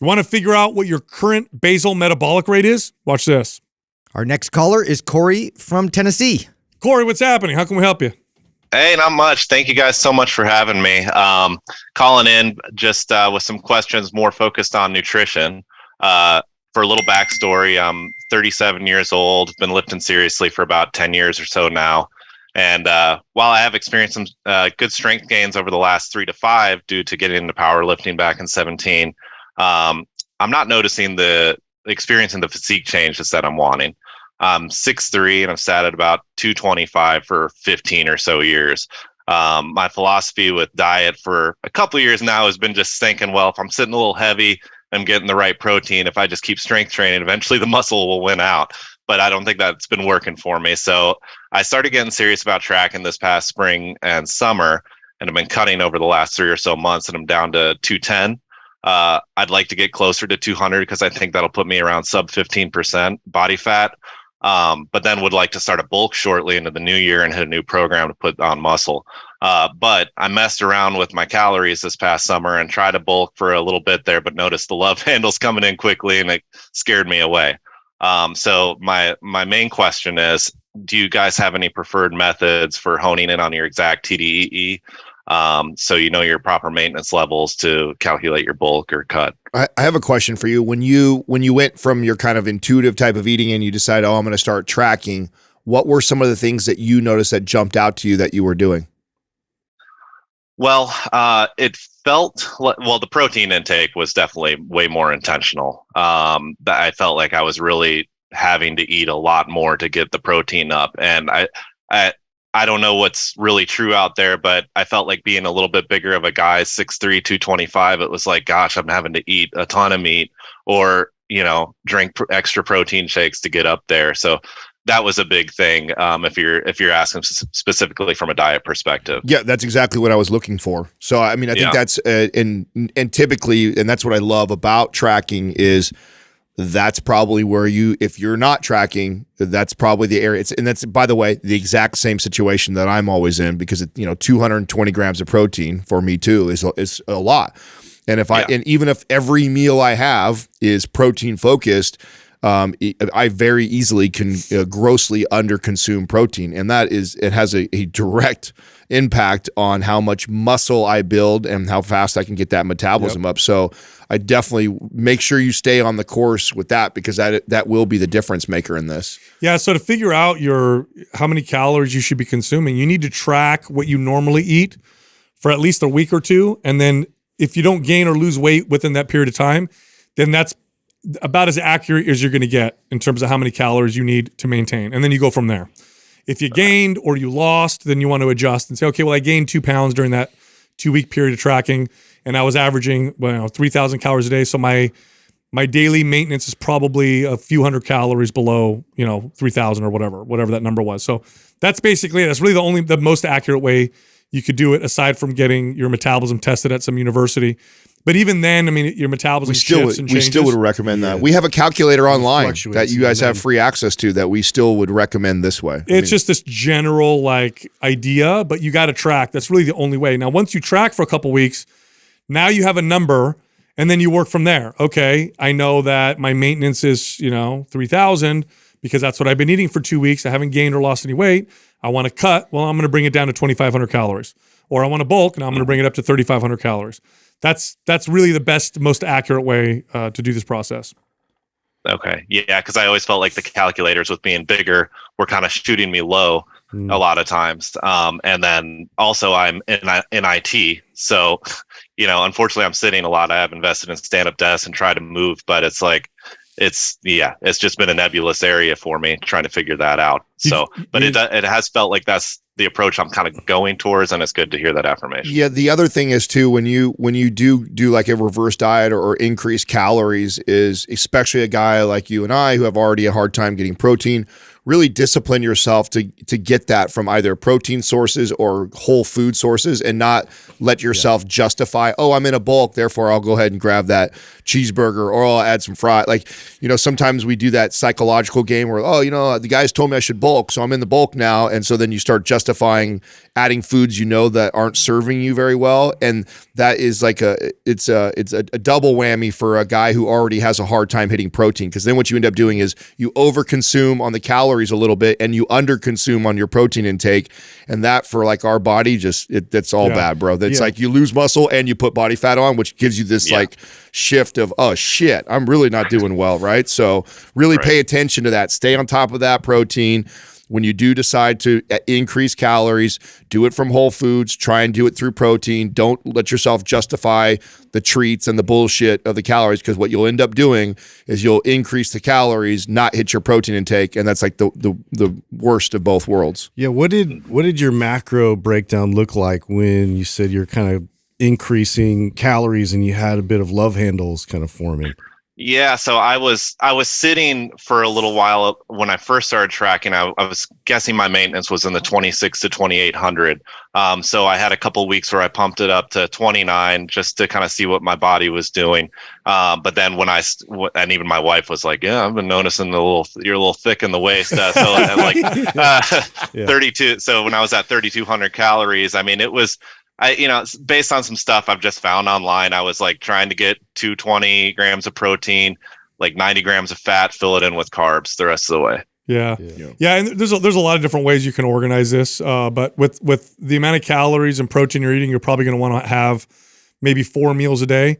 You want to figure out what your current basal metabolic rate is? Watch this. Our next caller is Corey from Tennessee. Corey, what's happening? How can we help you? Hey, not much. Thank you guys so much for having me. Calling in just with some questions more focused on nutrition. For a little backstory, I'm 37 years old, been lifting seriously for about 10 years or so now. And while I have experienced some good strength gains over the last 3 to 5 due to getting into powerlifting back in 17, I'm not noticing experiencing the physique changes that I'm wanting. I'm 6'3" and I've sat at about 225 for 15 or so years. My philosophy with diet for a couple of years now has been just thinking, well, if I'm sitting a little heavy, I'm getting the right protein. If I just keep strength training, eventually the muscle will win out. But I don't think that's been working for me. So I started getting serious about tracking this past spring and summer, and I've been cutting over the last 3 or so months, and I'm down to 210. I'd like to get closer to 200 because I think that'll put me around sub 15% body fat. But then would like to start a bulk shortly into the new year and hit a new program to put on muscle. But I messed around with my calories this past summer and tried to bulk for a little bit there, but noticed the love handles coming in quickly and it scared me away. So my main question is, do you guys have any preferred methods for honing in on your exact TDEE? So you know your proper maintenance levels to calculate your bulk or cut. I have a question for you. When you went from your kind of intuitive type of eating and you decided, I'm going to start tracking, what were some of the things that you noticed that jumped out to you that you were doing? Well, it felt the protein intake was definitely way more intentional. I felt like I was really having to eat a lot more to get the protein up. And I don't know what's really true out there, but I felt like being a little bit bigger of a guy, 6'3", 225, it was like, gosh, I'm having to eat a ton of meat or, drink extra protein shakes to get up there. So that was a big thing. If you're asking specifically from a diet perspective. Yeah, that's exactly what I was looking for. So, I mean, I think that's, and typically, and that's what I love about tracking is that's probably where if you're not tracking, that's probably the area. And that's, by the way, the exact same situation that I'm always in because, 220 grams of protein for me too is a lot. And and even if every meal I have is protein focused, I very easily can grossly underconsume protein. And it has a direct impact on how much muscle I build and how fast I can get that metabolism up. So I definitely make sure you stay on the course with that because that will be the difference maker in this. Yeah, so to figure out how many calories you should be consuming, you need to track what you normally eat for at least a week or two. And then if you don't gain or lose weight within that period of time, then that's about as accurate as you're going to get in terms of how many calories you need to maintain. And then you go from there. If you gained or you lost, then you want to adjust and say, okay, well, I gained 2 pounds during that 2-week period of tracking, and I was averaging 3,000 calories a day. So my daily maintenance is probably a few hundred calories below 3,000 or whatever that number was. So that's basically it. That's really the most accurate way you could do it, aside from getting your metabolism tested at some university. But even then, I mean, your metabolism shifts and changes. We still would recommend that. We have a calculator online that you guys have free access to that we still would recommend this way. It's just this general idea, but you got to track. That's really the only way. Now, once you track for a couple weeks, now you have a number, and then you work from there. Okay, I know that my maintenance is 3,000 because that's what I've been eating for 2 weeks. I haven't gained or lost any weight. I want to cut. Well, I'm going to bring it down to 2,500 calories. Or I want to bulk, and I'm going to bring it up to 3,500 calories. That's really the best, most accurate way to do this process. Okay. Yeah, because I always felt like the calculators with being bigger were kind of shooting me low a lot of times. And then also I'm in IT. So, unfortunately I'm sitting a lot. I have invested in stand-up desks and try to move, but it's just been a nebulous area for me trying to figure that out. So, but it has felt like that's the approach I'm kind of going towards, and it's good to hear that affirmation. Yeah, the other thing is too, when you do like a reverse diet or increase calories, is especially a guy like you and I who have already a hard time getting protein, really discipline yourself to get that from either protein sources or whole food sources, and not let yourself justify, oh, I'm in a bulk, therefore I'll go ahead and grab that cheeseburger, or I'll add some fry. Like, sometimes we do that psychological game where, oh, the guys told me I should bulk, so I'm in the bulk now. And so then you start justifying adding foods that aren't serving you very well. And that is like it's a double whammy for a guy who already has a hard time hitting protein, because then what you end up doing is you overconsume on the calories a little bit and you underconsume on your protein intake. And that, for like our body, that's all bad, bro. That's like you lose muscle and you put body fat on, which gives you this like shift of, oh shit, I'm really not doing well, right? So really pay attention to that. Stay on top of that protein. When you do decide to increase calories, do it from whole foods. Try and do it through protein. Don't let yourself justify the treats and the bullshit of the calories, because what you'll end up doing is you'll increase the calories, not hit your protein intake, and that's like the worst of both worlds. Yeah, what did your macro breakdown look like when you said you're kind of increasing calories and you had a bit of love handles kind of forming? Yeah, so I was sitting for a little while when I first started tracking. I was guessing my maintenance was in the 26 to 2800. So I had a couple weeks where I pumped it up to 29 just to kind of see what my body was doing. But then and even my wife was like, "Yeah, I've been noticing you're a little thick in the waist." So at like 32. So when I was at 3,200 calories, I mean, it was. Based on some stuff I've just found online, I was like trying to get 220 grams of protein, like 90 grams of fat, fill it in with carbs the rest of the way. Yeah. And there's a lot of different ways you can organize this. But with the amount of calories and protein you're eating, you're probably going to want to have maybe 4 meals a day,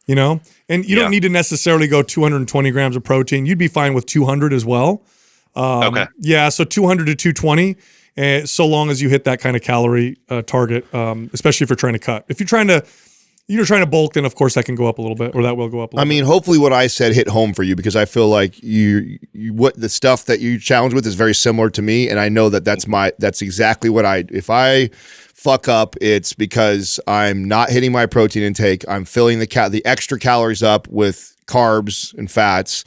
and you don't need to necessarily go 220 grams of protein. You'd be fine with 200 as well. Okay. Yeah. So 200 to 220. So long as you hit that kind of calorie target, especially if you're trying to cut. If you're trying to bulk, then of course that can go up a little bit, or that will go up a little bit. Hopefully what I said hit home for you, because I feel like what the stuff that you challenge with is very similar to me, and I know that's exactly what if I fuck up, it's because I'm not hitting my protein intake. I'm filling the extra calories up with carbs and fats.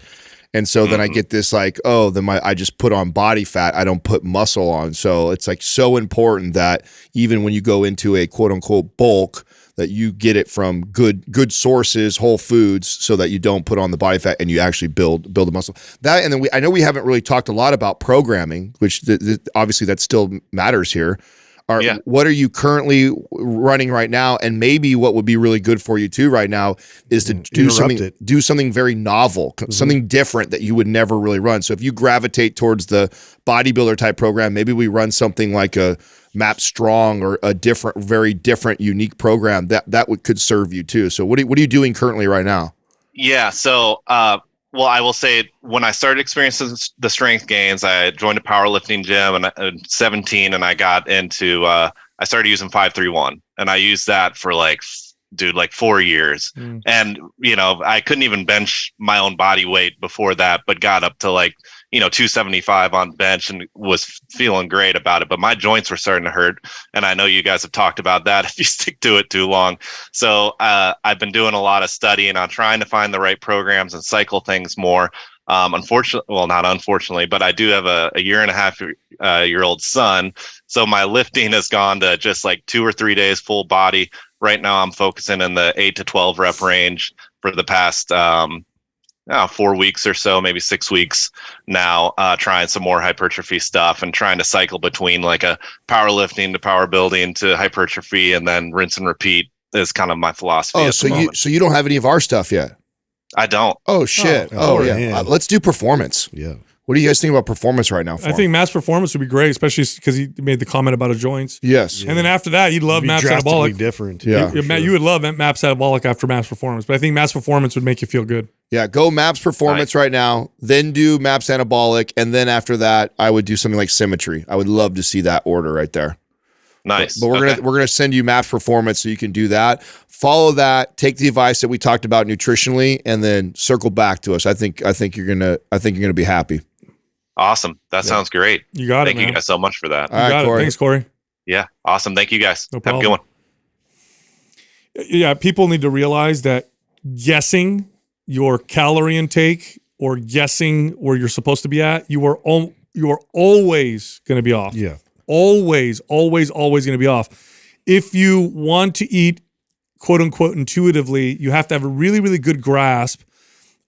And so then I get this like, oh, then I just put on body fat. I don't put muscle on. So it's like so important that even when you go into a quote unquote bulk, that you get it from good sources, whole foods, so that you don't put on the body fat and you actually build the muscle. That, and then I know we haven't really talked a lot about programming, which obviously that still matters here. What are you currently running right now? And maybe what would be really good for you too right now is to do something very novel, something different that you would never really run. So if you gravitate towards the bodybuilder type program, maybe we run something like a Map Strong or a very different, unique program that could serve you too. So what are you doing currently right now? Yeah. So, well, I will say when I started experiencing the strength gains, I joined a powerlifting gym at 17, and I got into, I started using 531, and I used that for like 4 years. And, I couldn't even bench my own body weight before that, but got up to like, 275 on bench and was feeling great about it. But my joints were starting to hurt. And I know you guys have talked about that if you stick to it too long. So I've been doing a lot of studying on trying to find the right programs and cycle things more. Unfortunately, well, not unfortunately, but I do have a 1.5-year-old son. So my lifting has gone to just like 2 or 3 days full body. Right now I'm focusing in the 8 to 12 rep range for the past 4 weeks or so, maybe 6 weeks now, trying some more hypertrophy stuff and trying to cycle between like a powerlifting to power building to hypertrophy, and then rinse and repeat is kind of my philosophy. Oh, so you don't have any of our stuff yet? I don't. Oh shit. Oh yeah. Let's do performance. Yeah. What do you guys think about performance right now? I think Matt's performance would be great, especially because he made the comment about his joints. Yes. And then after that, you'd love Matt's Anabolic. Different. Yeah. Matt, you would love Matt's Anabolic after Matt's Performance, but I think Matt's Performance would make you feel good. Yeah, go Maps Performance right now, then do Maps Anabolic, and then after that, I would do something like Symmetry. I would love to see that order right there. Nice. But we're gonna send you Maps Performance so you can do that. Follow that. Take the advice that we talked about nutritionally, and then circle back to us. I think you're gonna be happy. Awesome. That sounds great. You got it. Thank you guys so much for that. All right, Corey. Thanks, Corey. Yeah. Awesome. Thank you guys. No Have a good one. Yeah, people need to realize that guessing your calorie intake or guessing where you're supposed to be at, you are you're always going to be off. Yeah. Always going to be off. If you want to eat quote unquote intuitively, you have to have a really, really good grasp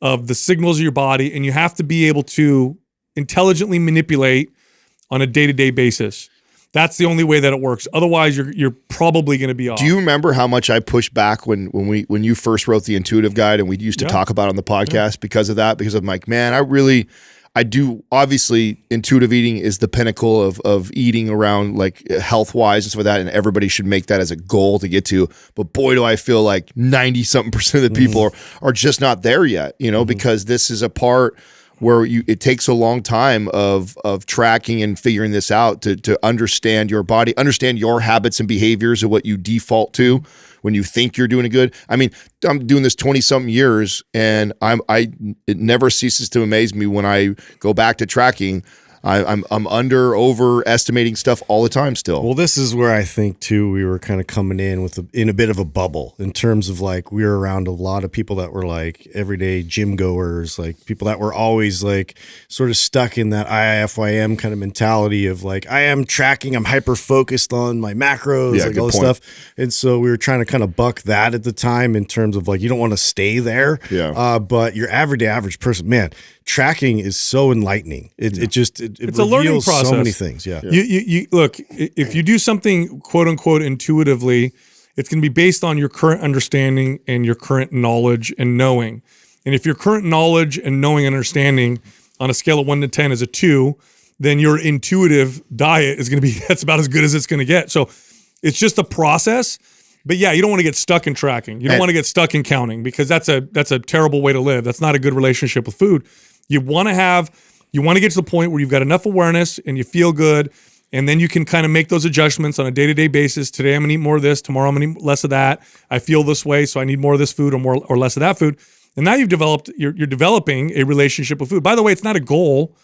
of the signals of your body, and you have to be able to intelligently manipulate on a day-to-day basis. That's the only way that it works. Otherwise, you're probably going to be off. Do you remember how much I pushed back when you first wrote the intuitive guide and we used to talk about it on the podcast because of that? Because I'm like, man, I do. Obviously, intuitive eating is the pinnacle of eating around like health wise and stuff like that, and everybody should make that as a goal to get to. But boy, do I feel like 90-something% of the people are just not there yet. Because this is a part where it takes a long time of tracking and figuring this out to understand your body, understand your habits and behaviors of what you default to when you think you're doing it good. I mean, I'm doing this 20-something years, and it never ceases to amaze me when I go back to tracking. I'm overestimating stuff all the time still. Well, this is where I think too we were kind of coming in in a bit of a bubble in terms of like we were around a lot of people that were like everyday gym goers, like people that were always like sort of stuck in that IIFYM kind of mentality of like I am tracking, I'm hyper focused on my macros, like all this stuff. And so we were trying to kind of buck that at the time in terms of like you don't want to stay there. Yeah. But your average person, man, tracking is so enlightening. It it's a learning process. So many things. Yeah. You look, if you do something quote unquote intuitively, it's going to be based on your current understanding and your current knowledge and knowing. And if your current knowledge and knowing and understanding on a scale of 1 to 10 is a 2, then your intuitive diet is going to be, that's about as good as it's going to get. So it's just a process. But yeah, you don't want to get stuck in tracking. You don't want to get stuck in counting because that's a terrible way to live. That's not a good relationship with food. You want to get to the point where you've got enough awareness and you feel good, and then you can kind of make those adjustments on a day-to-day basis. Today I'm gonna eat more of this, tomorrow I'm gonna eat less of that. I feel this way, so I need more of this food or less of that food. And now you're developing a relationship with food. By the way, it's not a goal.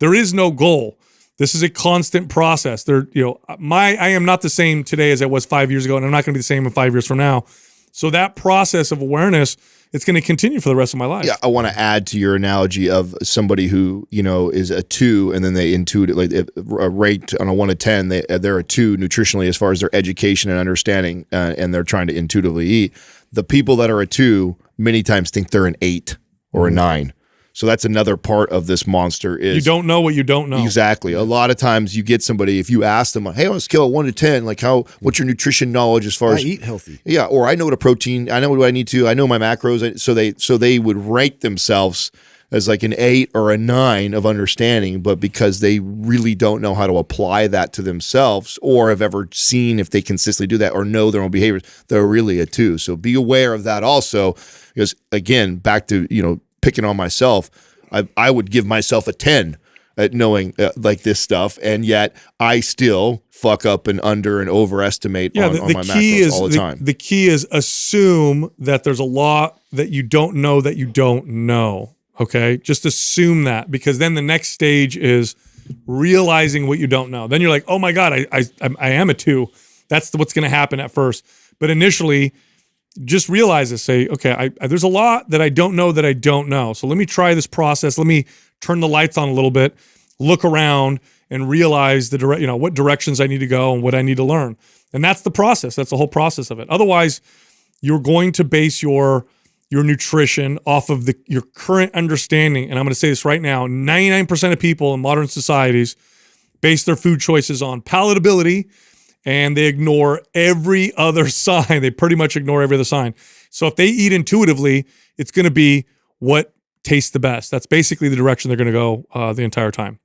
There is no goal. This is a constant process. I am not the same today as I was 5 years ago, and I'm not gonna be the same in 5 years from now. So that process of awareness, it's going to continue for the rest of my life. Yeah, I want to add to your analogy of somebody who is a 2, and then they intuitively rate on a 1 to 10. They're a 2 nutritionally as far as their education and understanding, and they're trying to intuitively eat. The people that are a 2 many times think they're an 8 or a 9. So that's another part of this monster is you don't know what you don't know. Exactly. A lot of times you get somebody, if you ask them, hey, on a scale of 1 to 10, like what's your nutrition knowledge as far as I eat healthy? Yeah, or I know what a protein, I know what I need to, I know my macros. So they would rank themselves as like an 8 or a 9 of understanding, but because they really don't know how to apply that to themselves or have ever seen if they consistently do that or know their own behaviors, they're really a 2. So be aware of that also, because again, back to, picking on myself, I would give myself a 10 at knowing like this stuff, and yet I still fuck up and under and overestimate on my macros all the time. The key is assume that there's a lot that you don't know that you don't know, okay? Just assume that, because then the next stage is realizing what you don't know. Then you're like, oh my God, I am a 2. That's what's going to happen at first. But initially, just realize this, say, okay, there's a lot that I don't know. So let me try this process. Let me turn the lights on a little bit, look around and realize what directions I need to go and what I need to learn. And that's the process. That's the whole process of it. Otherwise, you're going to base your nutrition off of your current understanding. And I'm going to say this right now, 99% of people in modern societies base their food choices on palatability, and they ignore every other sign. They pretty much ignore every other sign. So if they eat intuitively, it's going to be what tastes the best. That's basically the direction they're going to go the entire time.